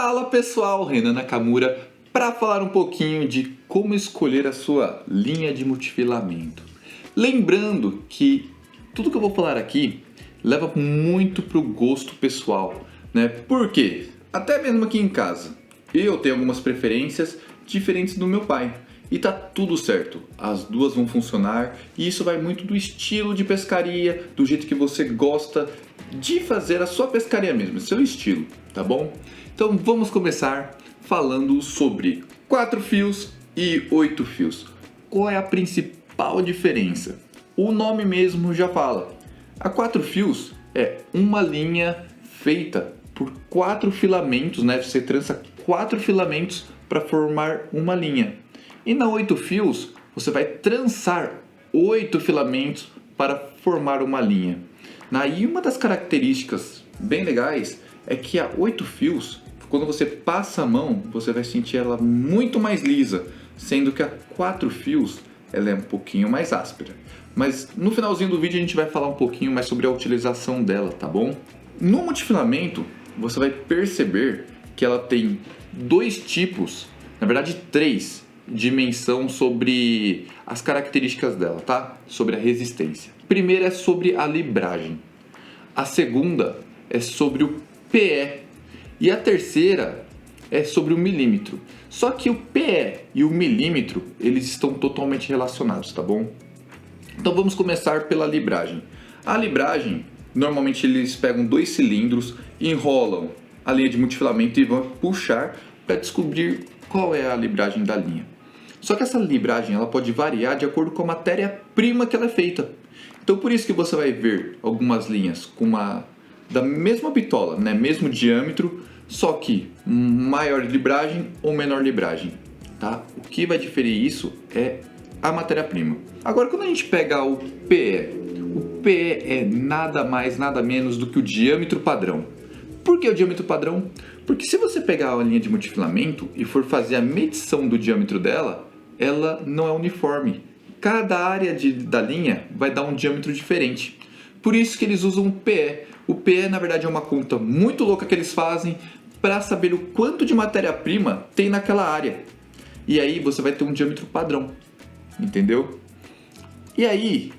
Fala pessoal, Renan Nakamura para falar um pouquinho de como escolher a sua linha de multifilamento. Lembrando que tudo que eu vou falar aqui leva muito para o gosto pessoal, né? Por quê? Até mesmo aqui em casa, eu tenho algumas preferências diferentes do meu pai. E tá tudo certo, as duas vão funcionar e isso vai muito do estilo de pescaria, do jeito que você gosta de fazer a sua pescaria mesmo, seu estilo, tá bom? Então vamos começar falando sobre 4 fios e 8 fios. Qual é a principal diferença? O nome mesmo já fala. A 4 fios é uma linha feita por 4 filamentos, né? Você trança 4 filamentos para formar uma linha. E na 8 fios, você vai trançar 8 filamentos para formar uma linha. E uma das características bem legais é que a 8 fios, quando você passa a mão, você vai sentir ela muito mais lisa, sendo que a 4 fios ela é um pouquinho mais áspera. Mas no finalzinho do vídeo a gente vai falar um pouquinho mais sobre a utilização dela, tá bom? No multifilamento, você vai perceber que ela tem dois tipos, na verdade 3, dimensão sobre as características dela, tá? Sobre a resistência. A primeira é sobre a libragem. A segunda é sobre o PE. E a terceira é sobre o milímetro. Só que o PE e o milímetro, eles estão totalmente relacionados, tá bom? Então vamos começar pela libragem. A libragem, normalmente eles pegam 2 cilindros, enrolam a linha de multifilamento e vão puxar para descobrir qual é a libragem da linha. Só que essa libragem ela pode variar de acordo com a matéria-prima que ela é feita. Então por isso que você vai ver algumas linhas com da mesma bitola, né? Mesmo diâmetro, só que maior libragem ou menor libragem. Tá? O que vai diferir isso é a matéria-prima. Agora quando a gente pega o PE é nada mais, nada menos do que o diâmetro padrão. Por que o diâmetro padrão? Porque se você pegar a linha de multifilamento e for fazer a medição do diâmetro dela, ela não é uniforme. Cada área da linha vai dar um diâmetro diferente. Por isso que eles usam o PE. O PE, na verdade, é uma conta muito louca que eles fazem para saber o quanto de matéria-prima tem naquela área. E aí você vai ter um diâmetro padrão. Entendeu? E aí,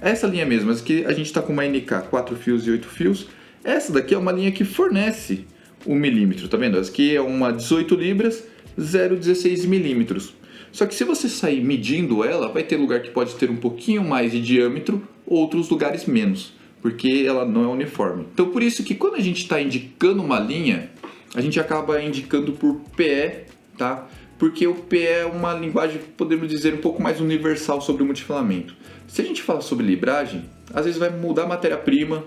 essa linha mesmo, essa que a gente está com uma NK 4 fios e 8 fios, essa daqui é uma linha que fornece o milímetro, tá vendo? Essa aqui é uma 18 libras, 0,16 milímetros. Só que se você sair medindo ela, vai ter lugar que pode ter um pouquinho mais de diâmetro, outros lugares menos, porque ela não é uniforme. Então por isso que quando a gente está indicando uma linha, a gente acaba indicando por PE, tá? Porque o PE é uma linguagem, podemos dizer, um pouco mais universal sobre o multifilamento. Se a gente fala sobre libragem, às vezes vai mudar a matéria-prima,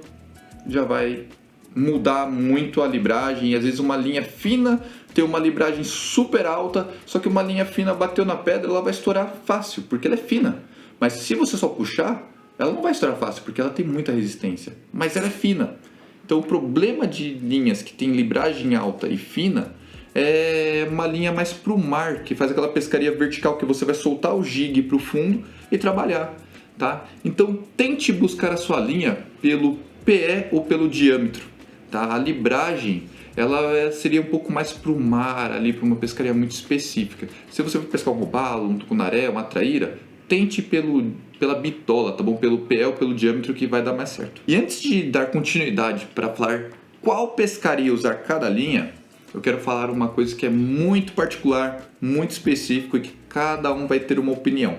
já vai mudar muito a libragem, e às vezes uma linha fina tem uma libragem super alta, só que uma linha fina bateu na pedra, ela vai estourar fácil, porque ela é fina. Mas se você só puxar, ela não vai estourar fácil, porque ela tem muita resistência, mas ela é fina. Então o problema de linhas que tem libragem alta e fina é uma linha mais para o mar, que faz aquela pescaria vertical, que você vai soltar o jig para o fundo e trabalhar, tá? Então tente buscar a sua linha pelo PE ou pelo diâmetro, tá? A libragem ela seria um pouco mais para o mar, ali para uma pescaria muito específica. Se você for pescar um robalo, um tucunaré, uma traíra, tente pela bitola, tá bom? Pelo PE ou pelo diâmetro que vai dar mais certo. E antes de dar continuidade para falar qual pescaria usar cada linha, eu quero falar uma coisa que é muito particular, muito específico e que cada um vai ter uma opinião,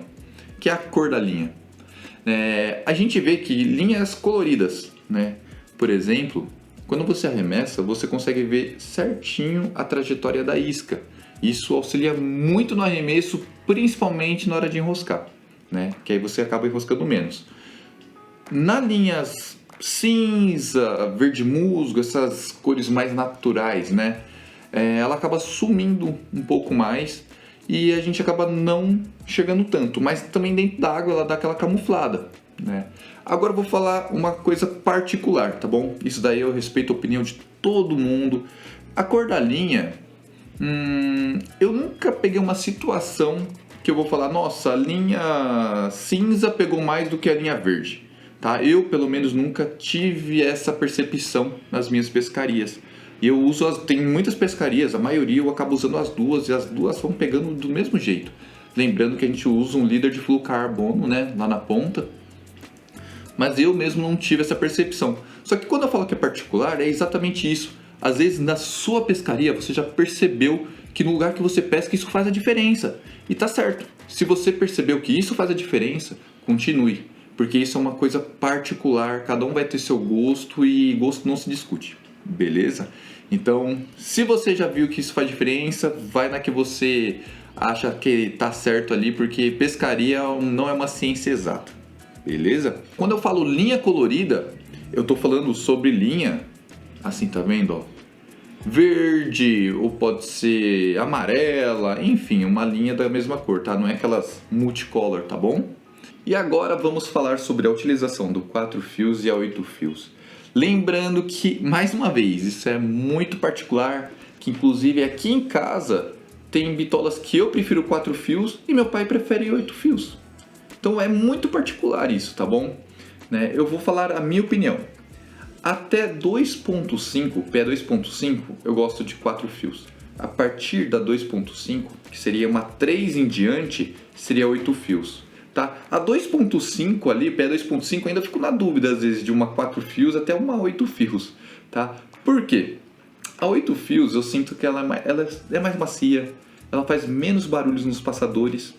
que é a cor da linha. A gente vê que linhas coloridas, né? Por exemplo, quando você arremessa, você consegue ver certinho a trajetória da isca. Isso auxilia muito no arremesso, principalmente na hora de enroscar, né? Que aí você acaba enroscando menos. Nas linhas cinza, verde musgo, essas cores mais naturais, né? Ela acaba sumindo um pouco mais e a gente acaba não chegando tanto, mas também dentro da água ela dá aquela camuflada, né? Agora eu vou falar uma coisa particular, tá bom? Isso daí eu respeito a opinião de todo mundo. A cor da linha, eu nunca peguei uma situação que eu vou falar, nossa, a linha cinza pegou mais do que a linha verde, tá? Eu, pelo menos, nunca tive essa percepção nas minhas pescarias. E eu uso tem muitas pescarias, a maioria eu acabo usando as duas e as duas vão pegando do mesmo jeito. Lembrando que a gente usa um líder de fluorocarbono, né, lá na ponta. Mas eu mesmo não tive essa percepção. Só que quando eu falo que é particular, é exatamente isso. Às vezes na sua pescaria você já percebeu que no lugar que você pesca isso faz a diferença. E tá certo. Se você percebeu que isso faz a diferença, continue. Porque isso é uma coisa particular, cada um vai ter seu gosto e gosto não se discute. Beleza? Então, se você já viu que isso faz diferença, vai na que você acha que tá certo ali, porque pescaria não é uma ciência exata. Beleza? Quando eu falo linha colorida, eu tô falando sobre linha, assim, tá vendo, ó? Verde, ou pode ser amarela, enfim, uma linha da mesma cor, tá? Não é aquelas multicolor, tá bom? E agora vamos falar sobre a utilização do 4 fios e a 8 fios. Lembrando que, mais uma vez, isso é muito particular, que inclusive aqui em casa tem bitolas que eu prefiro 4 fios e meu pai prefere 8 fios. Então é muito particular isso, tá bom? Né? Eu vou falar a minha opinião. Até 2.5, pé 2.5, eu gosto de 4 fios. A partir da 2.5, que seria uma 3 em diante, seria 8 fios. Tá? A 2.5 ali, pé 2.5, ainda fico na dúvida às vezes de uma 4 fios até uma 8 fios. Tá? Por quê? A 8 fios eu sinto que ela é mais macia, ela faz menos barulhos nos passadores,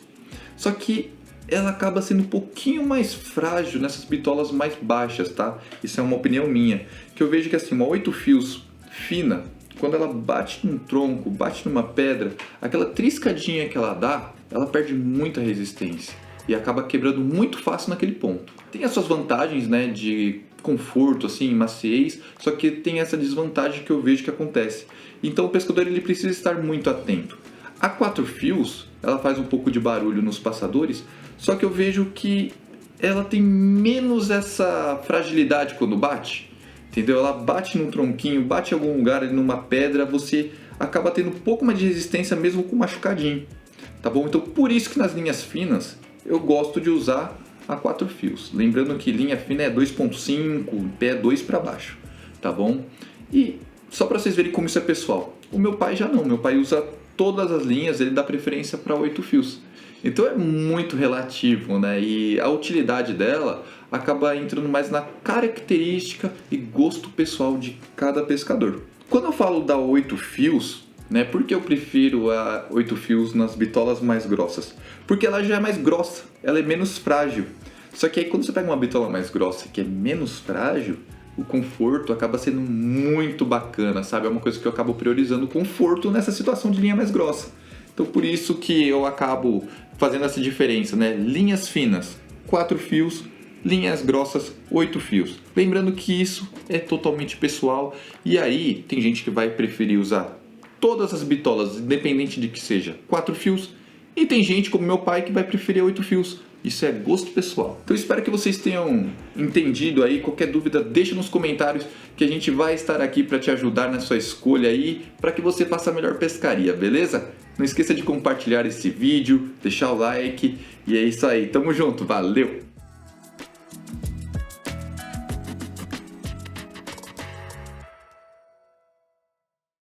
só que ela acaba sendo um pouquinho mais frágil nessas bitolas mais baixas, tá? Isso é uma opinião minha, que eu vejo que assim, uma 8 fios fina, quando ela bate num tronco, bate numa pedra, aquela triscadinha que ela dá, ela perde muita resistência e acaba quebrando muito fácil naquele ponto. Tem as suas vantagens, né, de conforto, assim, maciez, só que tem essa desvantagem que eu vejo que acontece. Então o pescador ele precisa estar muito atento. A 4 fios, ela faz um pouco de barulho nos passadores, só que eu vejo que ela tem menos essa fragilidade quando bate, entendeu? Ela bate num tronquinho, bate em algum lugar, ali numa pedra, você acaba tendo um pouco mais de resistência mesmo com machucadinho, tá bom? Então por isso que nas linhas finas eu gosto de usar a 4 fios. Lembrando que linha fina é 2.5, pé 2 para baixo, tá bom? E só para vocês verem como isso é pessoal, o meu pai já não, meu pai usa todas as linhas, ele dá preferência para 8 fios. Então é muito relativo, né? E a utilidade dela acaba entrando mais na característica e gosto pessoal de cada pescador. Quando eu falo da 8 fios, né? Por que eu prefiro a 8 fios nas bitolas mais grossas? Porque ela já é mais grossa, ela é menos frágil. Só que aí quando você pega uma bitola mais grossa que é menos frágil, o conforto acaba sendo muito bacana, sabe? É uma coisa que eu acabo priorizando o conforto nessa situação de linha mais grossa. Então por isso que eu acabo fazendo essa diferença, né? Linhas finas, 4 fios, linhas grossas, 8 fios. Lembrando que isso é totalmente pessoal e aí tem gente que vai preferir usar todas as bitolas, independente de que seja 4 fios, e tem gente como meu pai que vai preferir 8 fios. Isso é gosto pessoal. Então espero que vocês tenham entendido aí. Qualquer dúvida, deixa nos comentários que a gente vai estar aqui para te ajudar na sua escolha aí, para que você faça a melhor pescaria, beleza? Não esqueça de compartilhar esse vídeo, deixar o like e é isso aí. Tamo junto, valeu!